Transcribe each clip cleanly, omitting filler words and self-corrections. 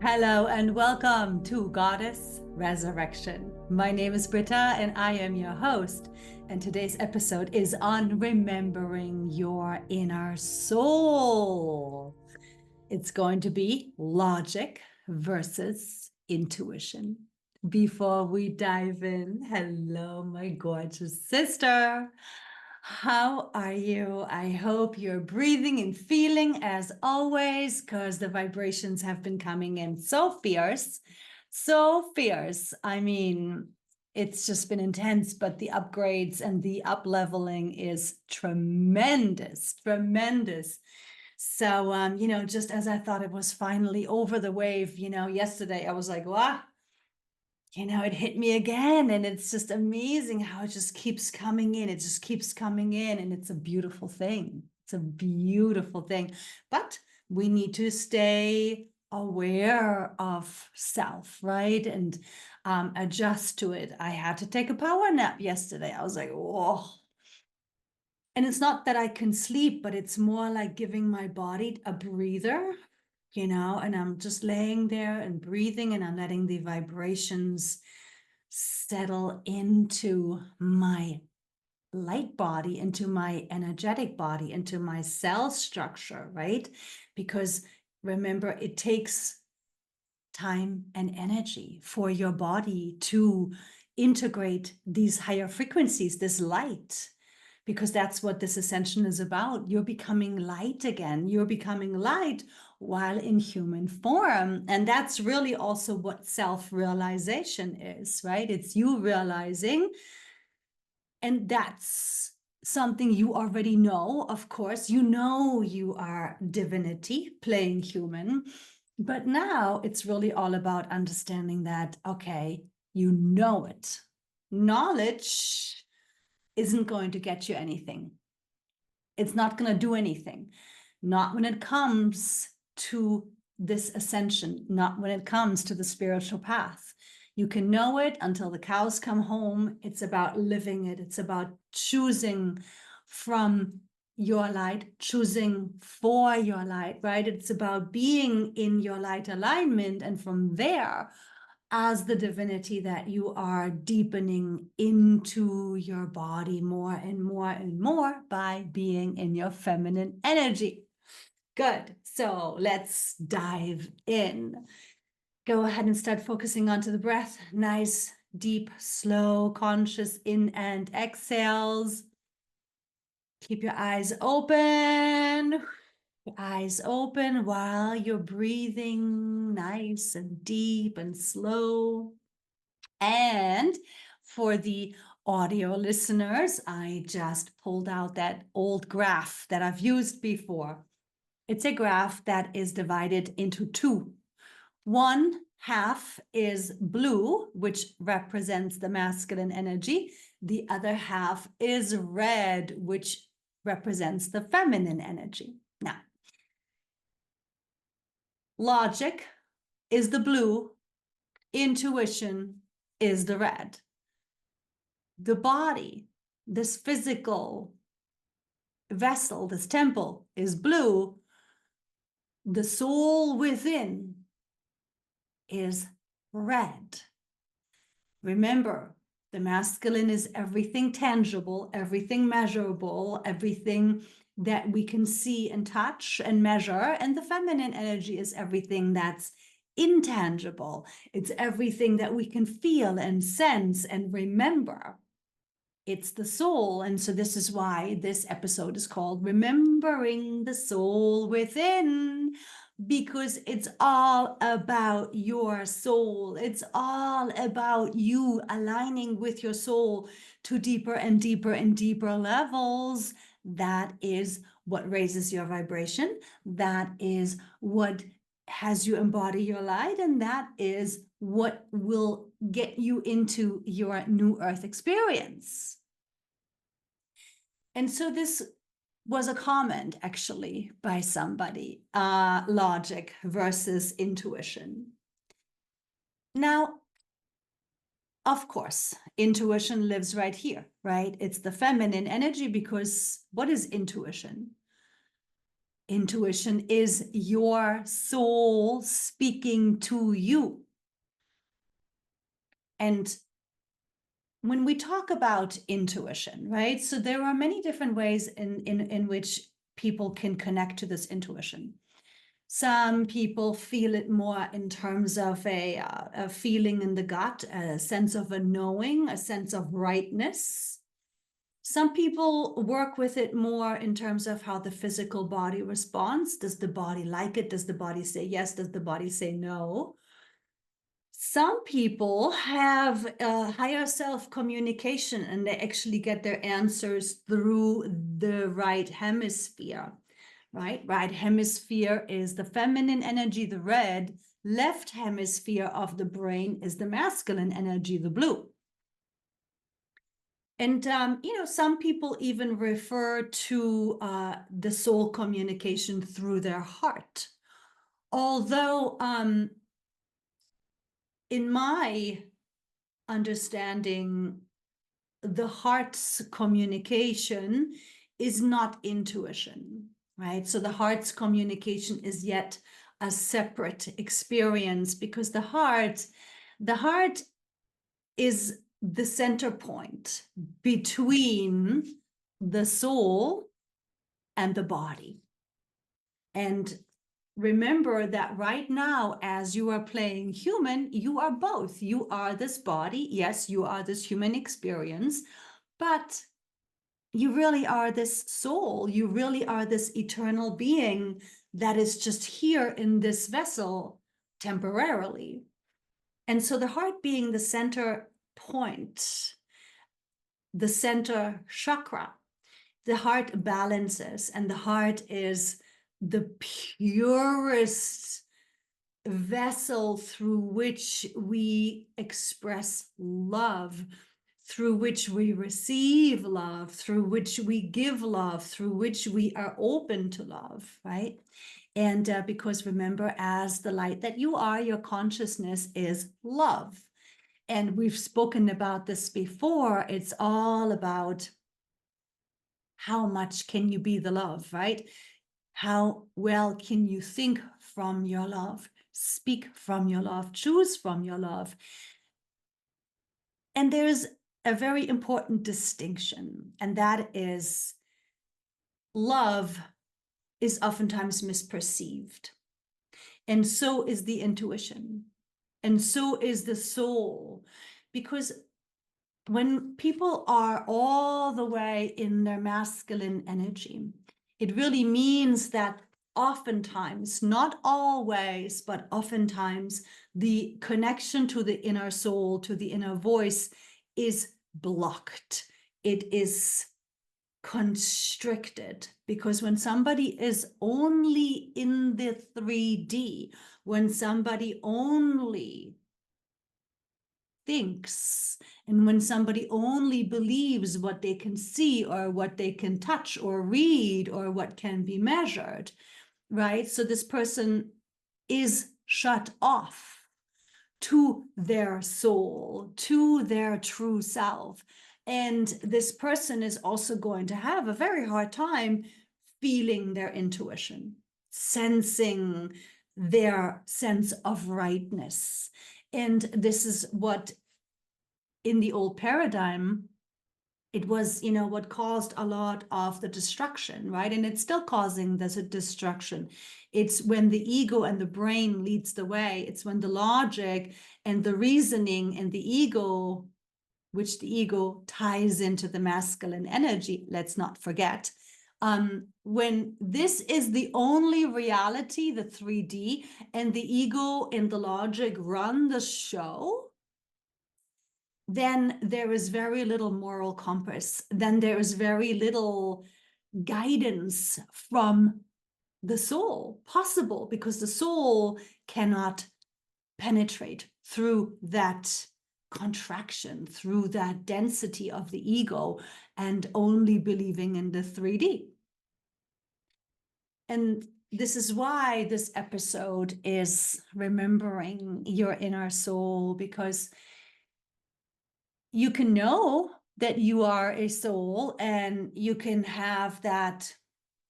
Hello and welcome to Goddess Resurrection. My name is Britta and I am your host. And today's episode is on remembering your inner soul. It's going to be logic versus intuition. Before we dive in, hello, my gorgeous sister. How are you? I hope you're breathing and feeling as always, because the vibrations have been coming in so fierce, so fierce. I mean, it's just been intense, but the upgrades and the up leveling is tremendous, tremendous. So, just as I thought it was finally over the wave, yesterday I was like, wow, it hit me again. And it's just amazing how it just keeps coming in. It just keeps coming in. And it's a beautiful thing. It's a beautiful thing. But we need to stay aware of self, right? And adjust to it. I had to take a power nap yesterday. I was like, oh. And it's not that I can sleep, but it's more like giving my body a breather, and I'm just laying there and breathing, and I'm letting the vibrations settle into my light body, into my energetic body, into my cell structure, right? Because remember, it takes time and energy for your body to integrate these higher frequencies, this light, because that's what this ascension is about. You're becoming light again. You're becoming light while in human form. And that's really also what self-realization is, right? It's you realizing, and that's something you already know, of course. You are divinity playing human. But now it's really all about understanding that, okay, you know it. Knowledge isn't going to get you anything. It's not going to do anything. Not when it comes to this ascension, not when it comes to the spiritual path. You can know it until the cows come home. It's about living it. It's about choosing from your light, choosing for your light, right? It's about being in your light alignment. And from there, as the divinity that you are, deepening into your body more and more and more by being in your feminine energy. Good. So let's dive in. Go ahead and start focusing onto the breath. Nice, deep, slow, conscious in and exhales. Keep your eyes open. Your eyes open while you're breathing nice and deep and slow. And for the audio listeners, I just pulled out that old graph that I've used before. It's a graph that is divided into two. One half is blue, which represents the masculine energy. The other half is red, which represents the feminine energy. Now, logic is the blue, intuition is the red. The body, this physical vessel, this temple, is blue. The soul within is red. Remember, the masculine is everything tangible, everything measurable, everything that we can see and touch and measure. And the feminine energy is everything that's intangible. It's everything that we can feel and sense and remember. It's the soul. And so this is why this episode is called Remembering the Soul Within, because it's all about your soul. It's all about you aligning with your soul to deeper and deeper and deeper levels. That is what raises your vibration. That is what has you embody your light. And that is what will get you into your new earth experience. And so this was a comment actually by somebody, logic versus intuition. Now, of course, intuition lives right here, right? It's the feminine energy, because what is intuition? Intuition is your soul speaking to you. And when we talk about intuition, right? So there are many different ways in which people can connect to this intuition. Some people feel it more in terms of a feeling in the gut, a sense of a knowing, a sense of rightness. Some people work with it more in terms of how the physical body responds. Does the body like it? Does the body say yes? Does the body say no? Some people have a higher self communication and they actually get their answers through the right hemisphere, right? Right hemisphere is the feminine energy, the red. Left hemisphere of the brain is the masculine energy, the blue. And, some people even refer to the soul communication through their heart. Although, in my understanding, the heart's communication is not intuition, right? So the heart's communication is yet a separate experience because the heart is the center point between the soul and the body. And remember that right now, as you are playing human, you are both. You are this body. Yes, you are this human experience, but you really are this soul. You really are this eternal being that is just here in this vessel temporarily. And so the heart being the center point, the center chakra, the heart balances, and the heart is the purest vessel through which we express love, through which we receive love, through which we give love, through which we are open to love, right? And because remember, as the light that you are, your consciousness is love. And we've spoken about this before. It's all about how much can you be the love, right? How well can you think from your love, speak from your love, choose from your love? And there's a very important distinction, and that is love is oftentimes misperceived. And so is the intuition. And so is the soul. Because when people are all the way in their masculine energy, it really means that oftentimes, not always, but oftentimes, the connection to the inner soul, to the inner voice, is blocked. It is constricted, because when somebody is only in the 3D, when somebody only thinks, and when somebody only believes what they can see or what they can touch or read or what can be measured, right? So this person is shut off to their soul, to their true self. And this person is also going to have a very hard time feeling their intuition, sensing their sense of rightness. And this is what, in the old paradigm, it was, what caused a lot of the destruction, right? And it's still causing this destruction. It's when the ego and the brain leads the way. It's when the logic and the reasoning and the ego, which the ego ties into the masculine energy, let's not forget, when this is the only reality, the 3D, and the ego and the logic run the show, then there is very little moral compass. Then there is very little guidance from the soul possible, because the soul cannot penetrate through that contraction, through that density of the ego, and only believing in the 3D. And this is why this episode is remembering your inner soul, because you can know that you are a soul and you can have that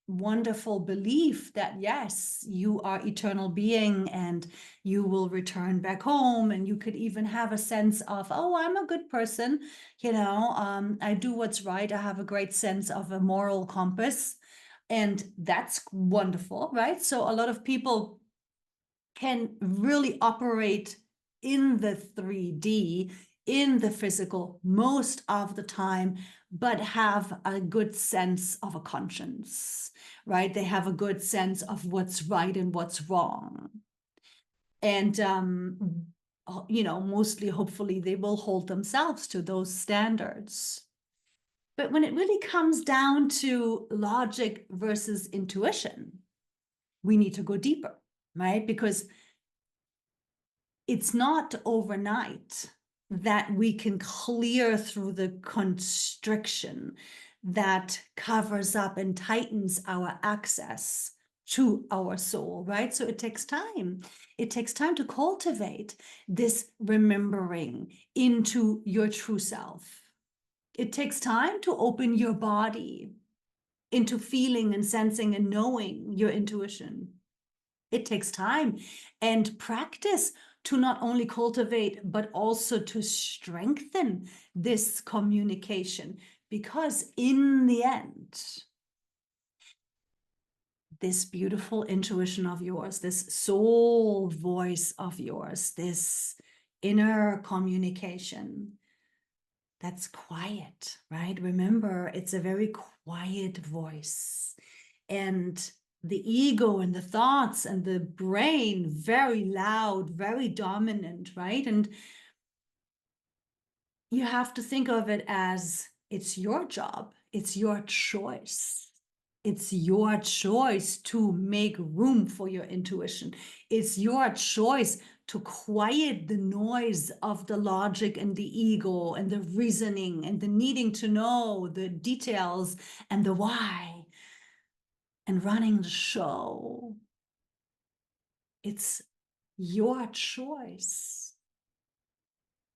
wonderful belief that yes, you are eternal being and you will return back home, and you could even have a sense of, oh, I'm a good person, I do what's right, I have a great sense of a moral compass, and that's wonderful, right? So a lot of people can really operate in the 3D, in the physical most of the time, but have a good sense of a conscience, right? They have a good sense of what's right and what's wrong. And, mostly, hopefully, they will hold themselves to those standards. But when it really comes down to logic versus intuition, we need to go deeper, right? Because it's not overnight that we can clear through the constriction that covers up and tightens our access to our soul, right? So it takes time. It takes time to cultivate this remembering into your true self. It takes time to open your body into feeling and sensing and knowing your intuition. It takes time and practice to not only cultivate, but also to strengthen this communication. Because in the end, this beautiful intuition of yours, this soul voice of yours, this inner communication, that's quiet, right? Remember, it's a very quiet voice. And the ego and the thoughts and the brain, very loud, very dominant, right? And you have to think of it as it's your job, it's your choice. It's your choice to make room for your intuition. It's your choice to quiet the noise of the logic and the ego and the reasoning and the needing to know the details and the why and running the show. It's your choice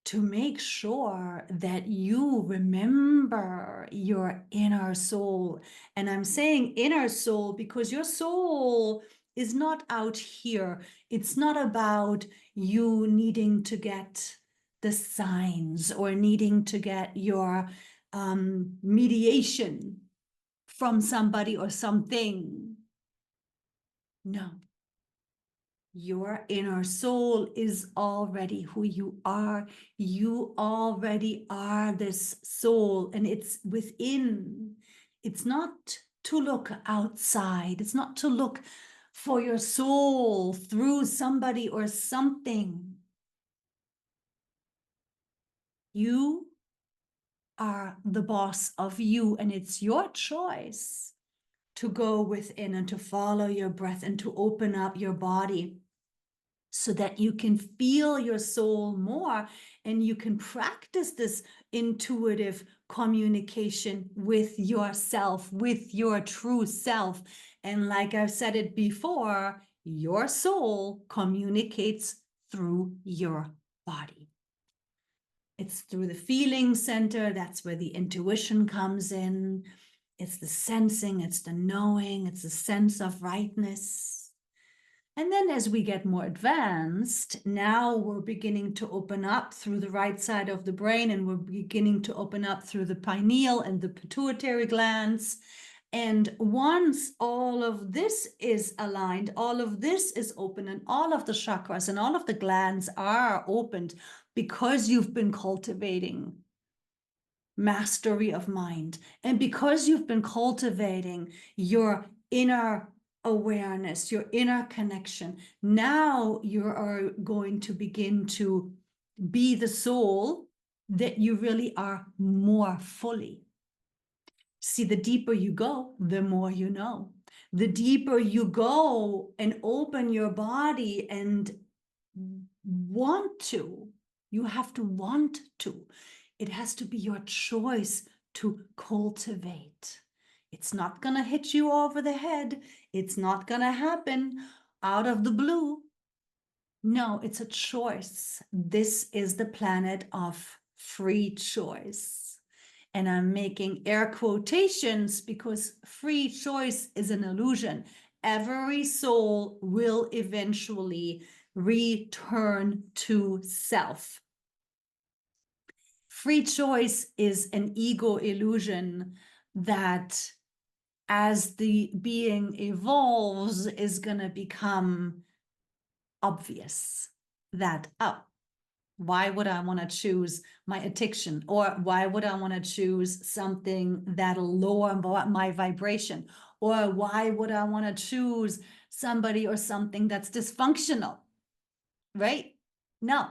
to make sure that you remember your inner soul. And I'm saying inner soul because your soul is not out here. It's not about you needing to get the signs or needing to get your mediation from somebody or something. No. Your inner soul is already who you are. You already are this soul, and it's within. It's not to look outside. It's not to look for your soul through somebody or something. You are the boss of you, and it's your choice to go within and to follow your breath and to open up your body so that you can feel your soul more and you can practice this intuitive communication with yourself, with your true self. And like I've said it before, your soul communicates through your body. It's through the feeling center. That's where the intuition comes in. It's the sensing, it's the knowing, it's the sense of rightness. And then as we get more advanced, now we're beginning to open up through the right side of the brain, and we're beginning to open up through the pineal and the pituitary glands. And once all of this is aligned, all of this is open, and all of the chakras and all of the glands are opened because you've been cultivating mastery of mind, and because you've been cultivating your inner awareness, your inner connection, now you are going to begin to be the soul that you really are more fully. See, the deeper you go, the more you know. The deeper you go and open your body and want to, you have to want to. It has to be your choice to cultivate. It's not going to hit you over the head. It's not going to happen out of the blue. No, it's a choice. This is the planet of free choice. and I'm making air quotations because free choice is an illusion. Every soul will eventually return to self. Free choice is an ego illusion that, as the being evolves, is going to become obvious that, oh, why would I want to choose my addiction? Or why would I want to choose something that'll lower my vibration? Or why would I want to choose somebody or something that's dysfunctional? Right? No,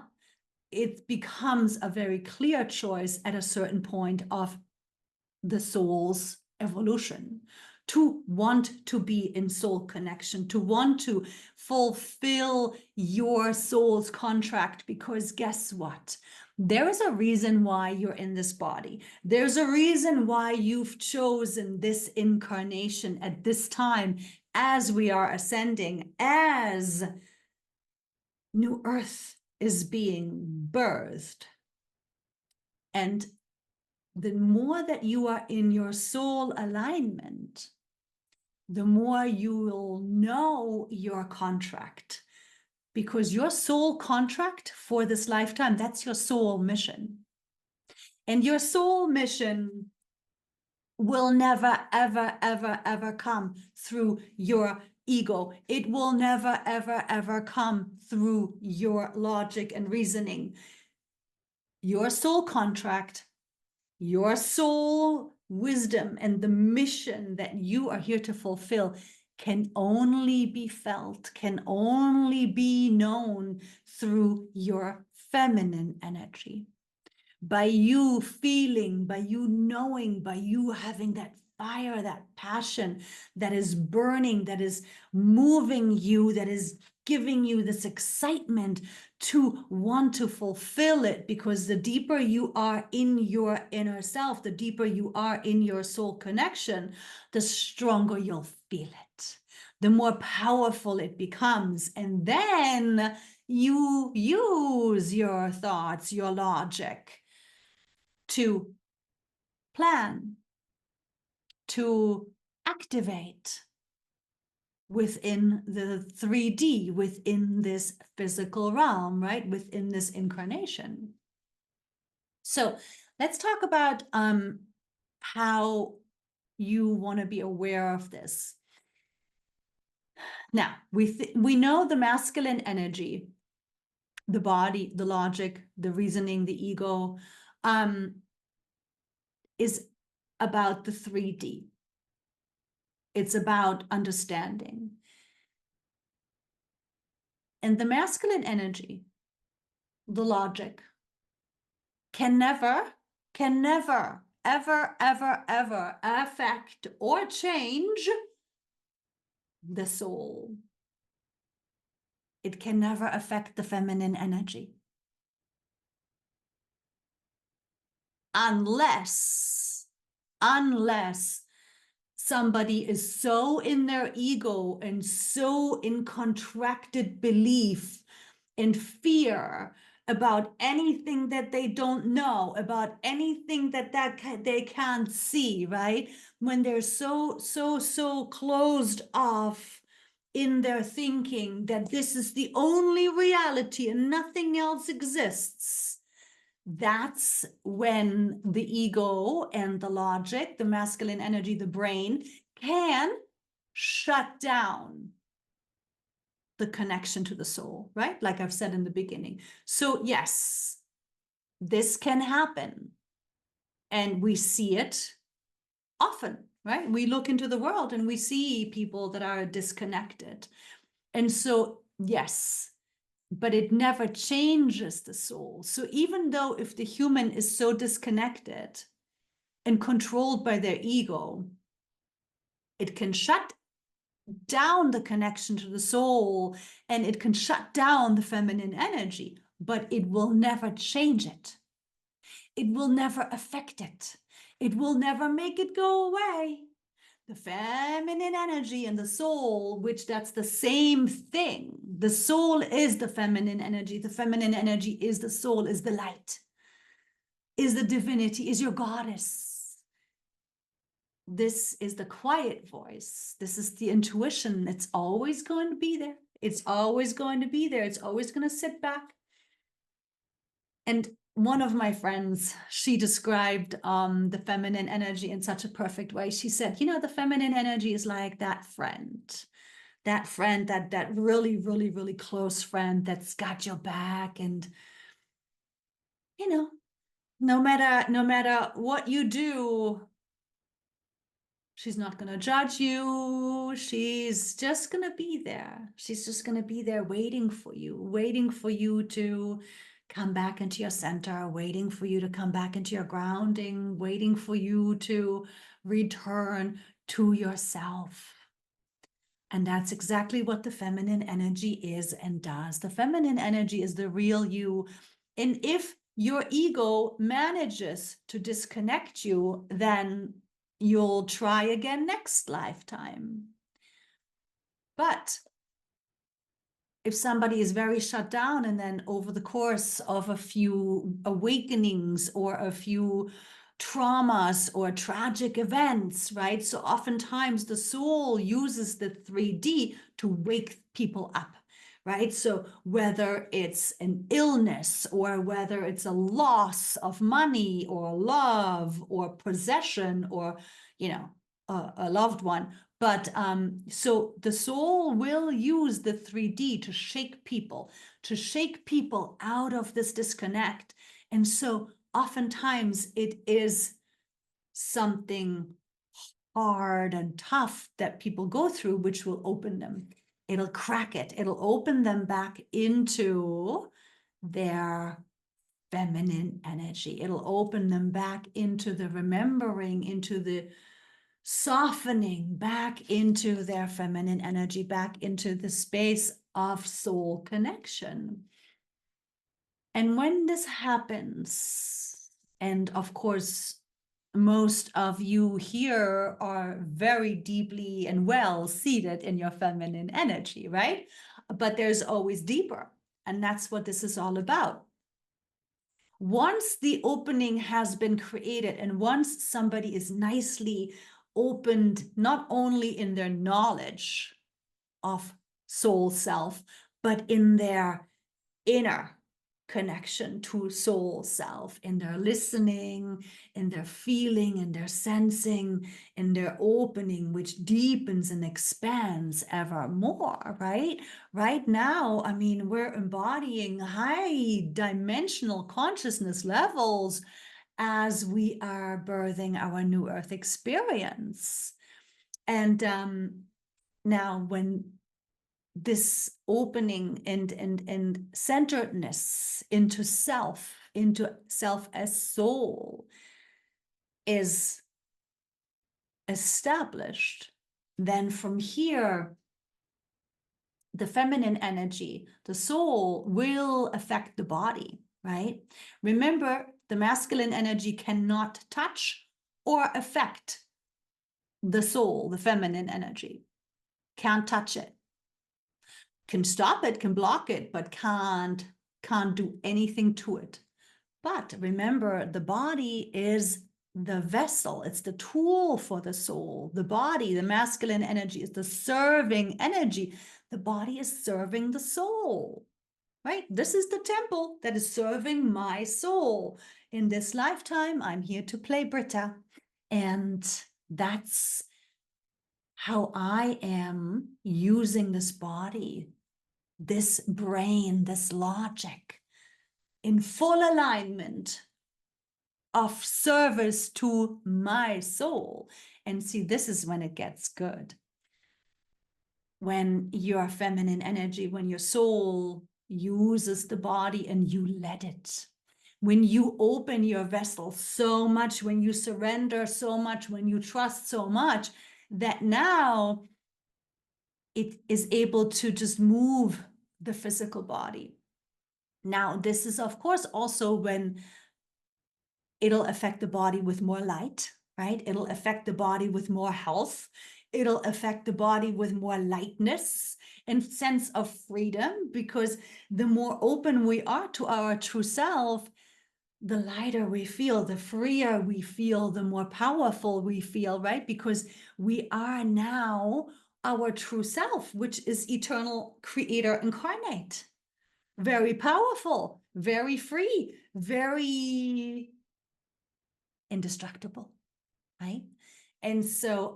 it becomes a very clear choice at a certain point of the soul's evolution, to want to be in soul connection, to want to fulfill your soul's contract, because guess what? There is a reason why you're in this body. There's a reason why you've chosen this incarnation at this time, as we are ascending, as New Earth is being birthed. And the more that you are in your soul alignment, the more you will know your contract, because your soul contract for this lifetime, that's your soul mission. And your soul mission will never, ever, ever, ever come through your ego. It will never, ever, ever come through your logic and reasoning. Your soul contract, your soul wisdom, and the mission that you are here to fulfill can only be felt, can only be known through your feminine energy. By you feeling, by you knowing, by you having that fire, that passion that is burning, that is moving you, that is giving you this excitement to want to fulfill it. Because the deeper you are in your inner self, the deeper you are in your soul connection, the stronger you'll feel it, the more powerful it becomes. And then you use your thoughts, your logic, to plan, to activate within the 3D, within this physical realm, right? Within this incarnation. So let's talk about how you want to be aware of this. Now, we know the masculine energy, the body, the logic, the reasoning, the ego, is about the 3D. It's about understanding. And the masculine energy, the logic, can never, ever, ever, ever affect or change the soul. It can never affect the feminine energy. Unless somebody is so in their ego and so in contracted belief and fear about anything that they don't know, about anything that they can't see, right? When they're so closed off in their thinking that this is the only reality and nothing else exists, that's when the ego and the logic, the masculine energy, the brain, can shut down the connection to the soul, right? Like I've said in the beginning. So yes, this can happen. And we see it often, right? We look into the world and we see people that are disconnected. And so, yes, but it never changes the soul. So even though if the human is so disconnected and controlled by their ego, it can shut down the connection to the soul and it can shut down the feminine energy, but it will never change it. It will never affect it. It will never make it go away. The feminine energy and the soul, which that's the same thing. The soul is the feminine energy. The feminine energy is the soul, is the light, is the divinity, is your goddess. this is the quiet voice. This is the intuition. It's always going to be there. It's always going to be there. It's always going to sit back. And one of my friends, she described the feminine energy in such a perfect way. She said, the feminine energy is like that friend, that really, really, really close friend that's got your back. And, no matter what you do, she's not going to judge you. She's just going to be there. She's just going to be there waiting for you to come back into your center, waiting for you to come back into your grounding, waiting for you to return to yourself. And that's exactly what the feminine energy is and does. The feminine energy is the real you. And if your ego manages to disconnect you, then you'll try again next lifetime. But if somebody is very shut down, and then over the course of a few awakenings or a few traumas or tragic events, right? So oftentimes the soul uses the 3D to wake people up, right? So whether it's an illness or whether it's a loss of money or love or possession or, a loved one. But so the soul will use the 3D to shake people out of this disconnect. And so oftentimes it is something hard and tough that people go through, which will open them. It'll crack it. It'll open them back into their feminine energy. It'll open them back into the remembering, into the softening, back into their feminine energy, back into the space of soul connection. And when this happens, and of course, most of you here are very deeply and well seated in your feminine energy, right? But there's always deeper. And that's what this is all about. Once the opening has been created, and once somebody is nicely opened, not only in their knowledge of soul self, but in their inner connection to soul self, in their listening, in their feeling, in their sensing, in their opening, which deepens and expands ever more, right? Right now, I mean, we're embodying high dimensional consciousness levels as we are birthing our new earth experience. And now when this opening and centeredness into self as soul is established, then from here, the feminine energy, the soul, will affect the body, right? Remember, the masculine energy cannot touch or affect the soul, the feminine energy. Can't touch it. Can stop it, can block it, but can't do anything to it. But remember, the body is the vessel. It's the tool for the soul. The body, the masculine energy, is the serving energy. The body is serving the soul, right? This is the temple that is serving my soul. In this lifetime, I'm here to play Britta. And that's how I am using this body, this brain, this logic, in full alignment of service to my soul. And see, this is when it gets good. When your feminine energy, when your soul uses the body and you let it. When you open your vessel so much, when you surrender so much, when you trust so much, that now it is able to just move the physical body. Now, this is, of course, also when it'll affect the body with more light, right? It'll affect the body with more health. It'll affect the body with more lightness and sense of freedom, because the more open we are to our true self, the lighter we feel, the freer we feel, the more powerful we feel, right? Because we are now our true self, which is eternal creator incarnate. Very powerful, very free, very indestructible, right? And so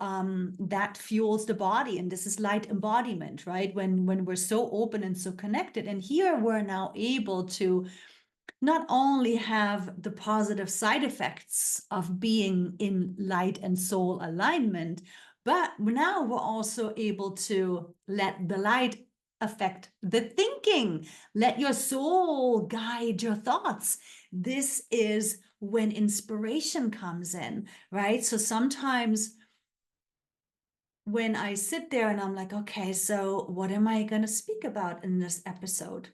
that fuels the body, and this is light embodiment, right? When we're so open and so connected, and here we're now able to not only have the positive side effects of being in light and soul alignment, but now we're also able to let the light affect the thinking. Let your soul guide your thoughts. This is when inspiration comes in, right? So sometimes when I sit there and I'm like, okay, so what am I going to speak about in this episode?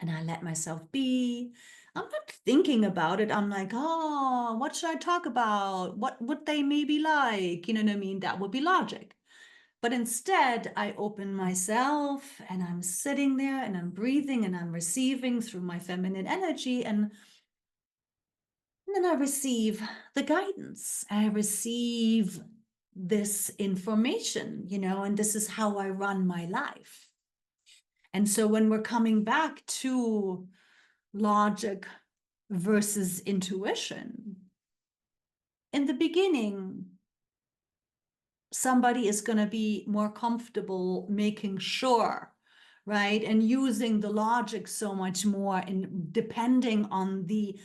And I let myself be. I'm not thinking about it. I'm like, oh, what should I talk about? What would they maybe like? You know what I mean? That would be logic. But instead, I open myself and I'm sitting there and I'm breathing and I'm receiving through my feminine energy. And then I receive the guidance. I receive this information, and this is how I run my life. And so when we're coming back to logic versus intuition, in the beginning, somebody is going to be more comfortable making sure, right? And using the logic so much more and depending on the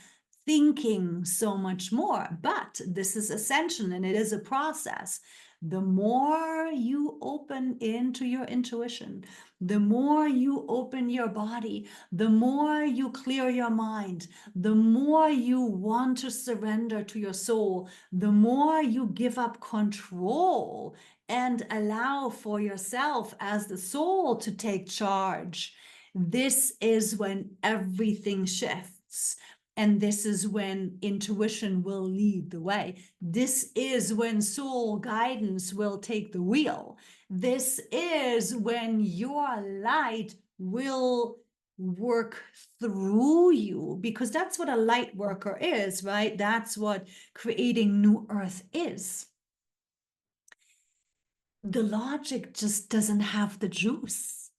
thinking so much more. But this is Ascension and it is a process. The more you open into your intuition, the more you open your body, the more you clear your mind, the more you want to surrender to your soul, the more you give up control and allow for yourself as the soul to take charge. This is when everything shifts. And this is when intuition will lead the way. This is when soul guidance will take the wheel. This is when your light will work through you, because that's what a light worker is, right? That's what creating new earth is. The logic just doesn't have the juice.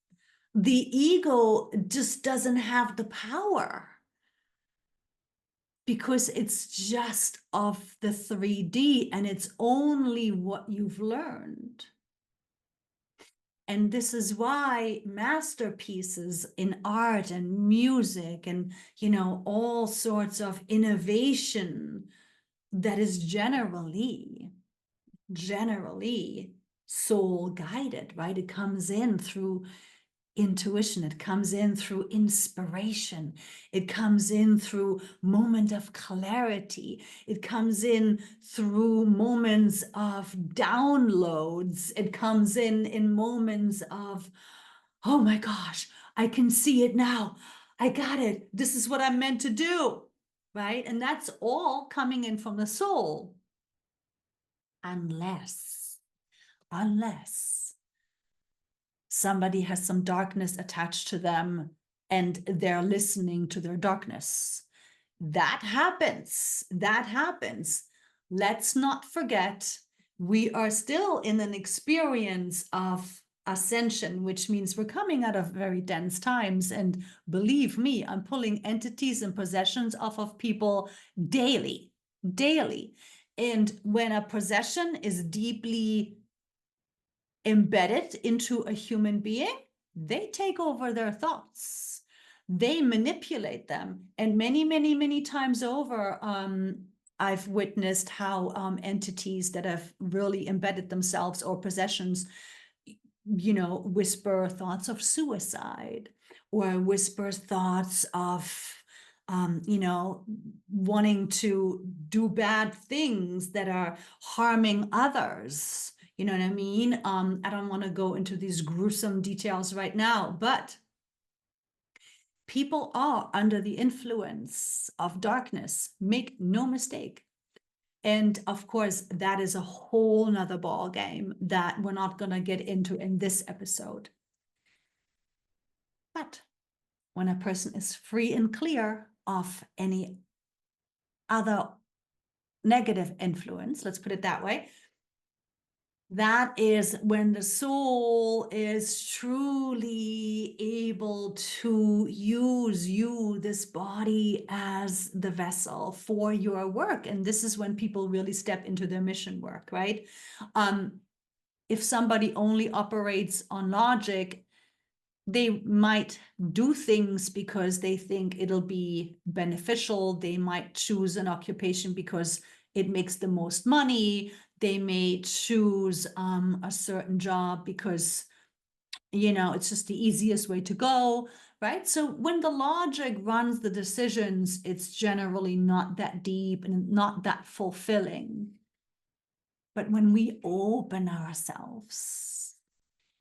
The ego just doesn't have the power, because it's just of the 3D and it's only what you've learned. And this is why masterpieces in art and music and, all sorts of innovation that is generally soul guided, right? It comes in through intuition. It comes in through inspiration. It comes in through moment of clarity. It comes in through moments of downloads. It comes in moments of, oh my gosh, I can see it now. I got it. This is what I'm meant to do, right? And that's all coming in from the soul. Unless somebody has some darkness attached to them and they're listening to their darkness. That happens. Let's not forget, we are still in an experience of ascension, which means we're coming out of very dense times. And believe me, I'm pulling entities and possessions off of people daily. And when a possession is deeply embedded into a human being, they take over their thoughts. They manipulate them. And many times over, I've witnessed how entities that have really embedded themselves or possessions, whisper thoughts of suicide or whisper thoughts of wanting to do bad things that are harming others. You know what I mean? I don't want to go into these gruesome details right now, but people are under the influence of darkness. Make no mistake. And of course, that is a whole nother ball game that we're not going to get into in this episode. But when a person is free and clear, of any other negative influence, let's put it that way, that is when the soul is truly able to use you, this body, as the vessel for your work. And this is when people really step into their mission work, right? If somebody only operates on logic, they might do things because they think it'll be beneficial. They might choose an occupation because it makes the most money. They may choose a certain job because, it's just the easiest way to go, right? So when the logic runs the decisions, it's generally not that deep and not that fulfilling. But when we open ourselves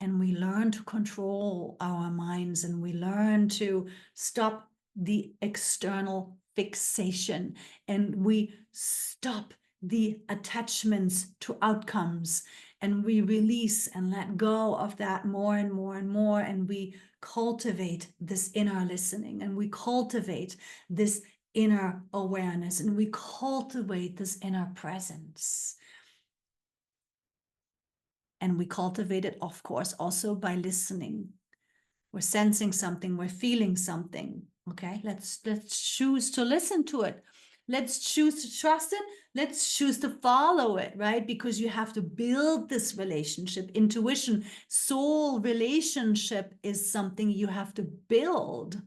and we learn to control our minds and we learn to stop the external fixation and we stop the attachments to outcomes and we release and let go of that more and more and more, and we cultivate this inner listening and we cultivate this inner awareness and we cultivate this inner presence. And we cultivate it, of course, also by listening. We're sensing something, we're feeling something. Okay, let's choose to listen to it. Let's choose to trust it. Let's choose to follow it, right? Because you have to build this relationship. Intuition, soul relationship is something you have to build.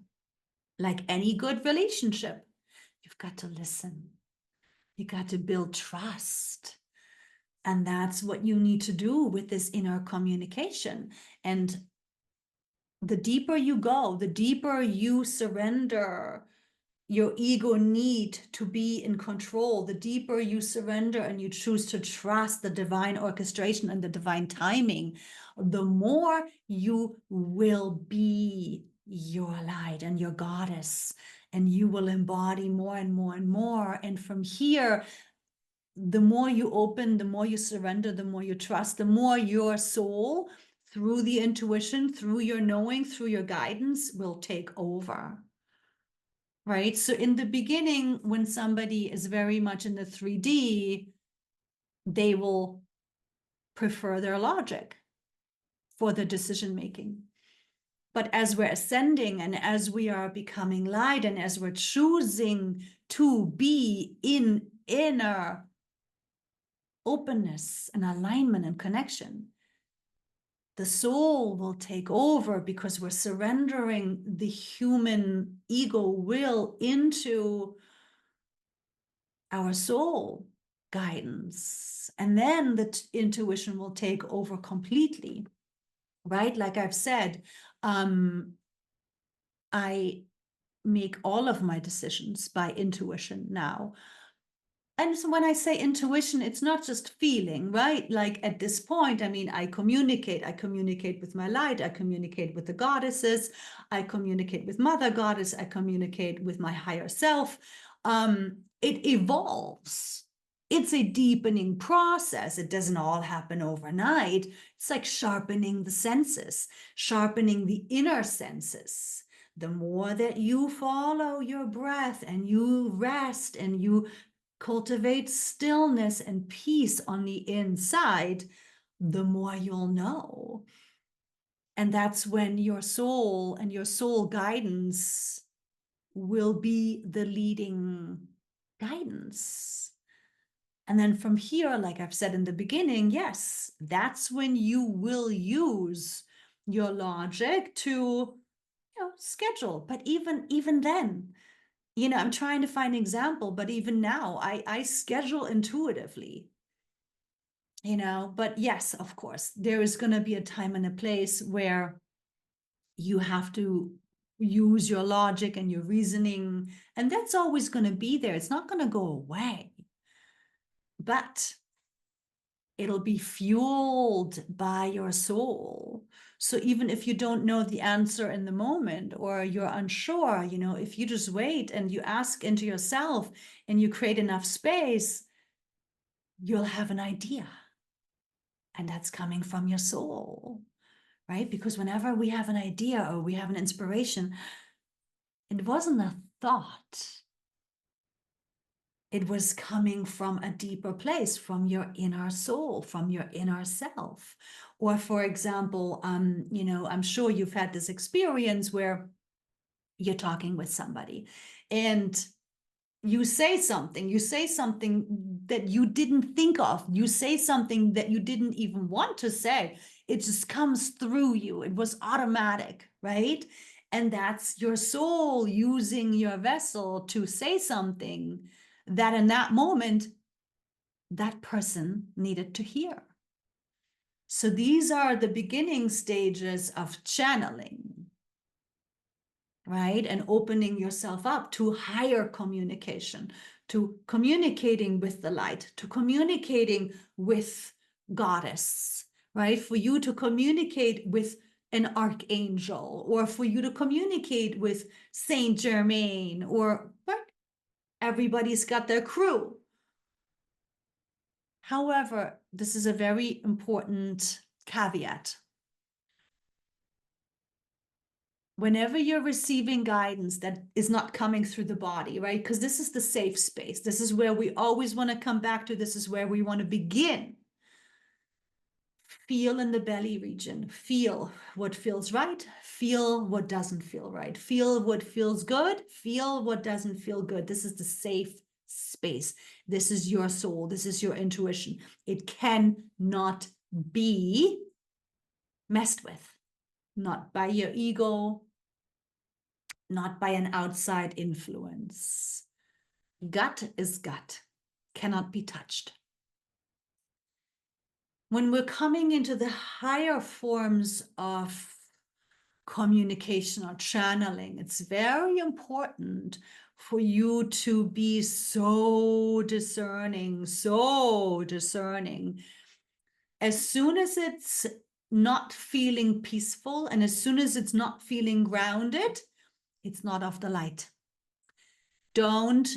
Like any good relationship, you've got to listen. You got to build trust. And that's what you need to do with this inner communication. And the deeper you go, the deeper you surrender your ego need to be in control, the deeper you surrender and you choose to trust the divine orchestration and the divine timing, the more you will be your light and your goddess, and you will embody more and more and more. And from here, the more you open, the more you surrender, the more you trust, the more your soul, through the intuition, through your knowing, through your guidance, will take over. Right? So in the beginning, when somebody is very much in the 3D, they will prefer their logic for the decision making. But as we're ascending and as we are becoming light and as we're choosing to be in inner openness and alignment and connection, the soul will take over, because we're surrendering the human ego will into our soul guidance. And then the intuition will take over completely, right? Like I've said, I make all of my decisions by intuition now. And so when I say intuition, it's not just feeling, right? Like at this point, I mean, I communicate with my light, I communicate with the goddesses, I communicate with Mother Goddess, I communicate with my higher self. It evolves. It's a deepening process. It doesn't all happen overnight. It's like sharpening the senses, sharpening the inner senses. The more that you follow your breath and you rest and you cultivate stillness and peace on the inside, the more you'll know. And that's when your soul and your soul guidance will be the leading guidance. And then from here, like I've said in the beginning, yes, that's when you will use your logic to, schedule. But even then, I'm trying to find an example, but even now I schedule intuitively, but yes, of course, there is going to be a time and a place where you have to use your logic and your reasoning, and that's always going to be there. It's not going to go away, but it'll be fueled by your soul. So even if you don't know the answer in the moment, or you're unsure, if you just wait and you ask into yourself and you create enough space, you'll have an idea. And that's coming from your soul, right? Because whenever we have an idea or we have an inspiration, it wasn't a thought. It was coming from a deeper place, from your inner soul, from your inner self. Or for example, I'm sure you've had this experience where you're talking with somebody and you say something that you didn't think of. You say something that you didn't even want to say. It just comes through you. It was automatic, right? And that's your soul using your vessel to say something that in that moment, that person needed to hear. So these are the beginning stages of channeling, right? And opening yourself up to higher communication, to communicating with the light, to communicating with Goddess, right? For you to communicate with an archangel, or for you to communicate with Saint Germain, or what? Everybody's got their crew. However, this is a very important caveat. Whenever you're receiving guidance that is not coming through the body, right? Because this is the safe space. This is where we always want to come back to. This is where we want to begin. Feel in the belly region. Feel what feels right. Feel what doesn't feel right. Feel what feels good. Feel what doesn't feel good. This is the safe space. This is your soul. This is your intuition. It cannot be messed with. Not by your ego, not by an outside influence. Gut is gut, cannot be touched. When we're coming into the higher forms of communication or channeling, it's very important for you to be so discerning. As soon as it's not feeling peaceful and as soon as it's not feeling grounded, it's not of the light. Don't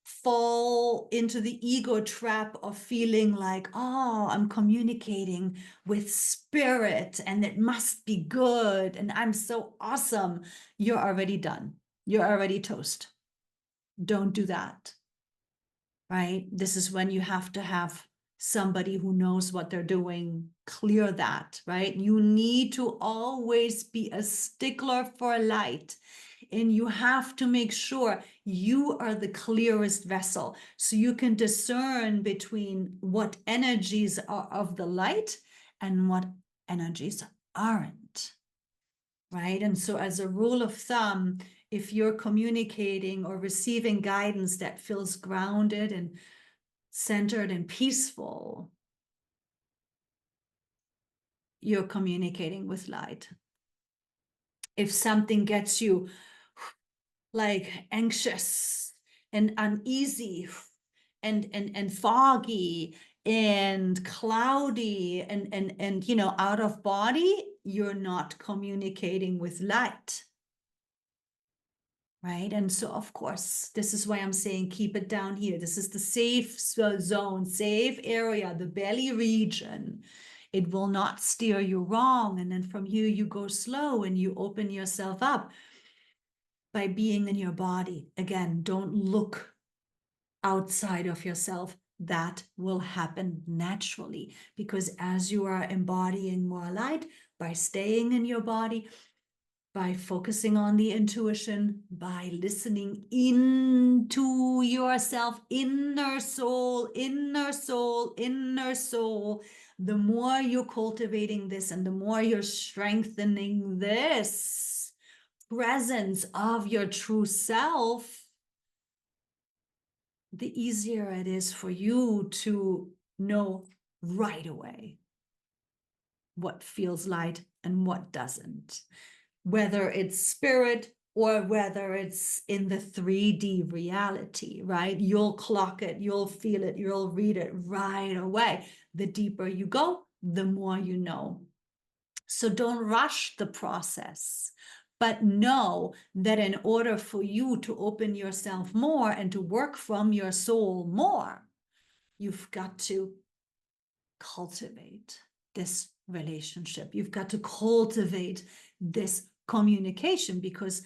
fall into the ego trap of feeling like, oh, I'm communicating with spirit and it must be good and I'm so awesome. You're already done. You're already toast. Don't do that, right? This is when you have to have somebody who knows what they're doing clear that, right? You need to always be a stickler for light. And you have to make sure you are the clearest vessel so you can discern between what energies are of the light and what energies aren't, right? And so as a rule of thumb, if you're communicating or receiving guidance that feels grounded and centered and peaceful, you're communicating with light. If something gets you like anxious and uneasy and foggy and cloudy and out of body, you're not communicating with light, right? And so of course, this is why I'm saying keep it down here. This is the safe zone, safe area, the belly region. It will not steer you wrong. And then from here you go slow and you open yourself up by being in your body. Again, don't look outside of yourself. That will happen naturally because as you are embodying more light, by staying in your body, by focusing on the intuition, by listening into yourself, inner soul, the more you're cultivating this and the more you're strengthening this presence of your true self, the easier it is for you to know right away what feels light and what doesn't, whether it's spirit or whether it's in the 3D reality, right? You'll clock it, you'll feel it, you'll read it right away. The deeper you go, the more you know. So don't rush the process, but know that in order for you to open yourself more and to work from your soul more, you've got to cultivate this relationship. You've got to cultivate this communication because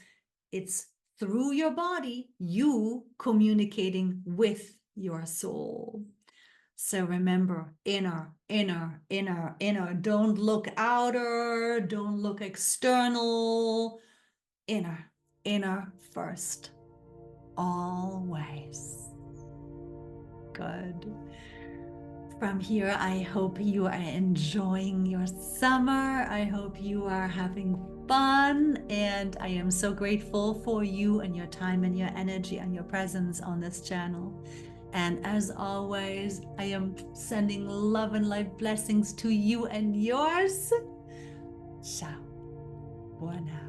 it's through your body, you communicating with your soul. So remember, inner, inner, inner, inner. Don't look outer, don't look external. Inner, inner first, always. Good. From here, I hope you are enjoying your summer. I hope you are having fun. And I am so grateful for you and your time and your energy and your presence on this channel. And as always, I am sending love and light blessings to you and yours. Ciao for now.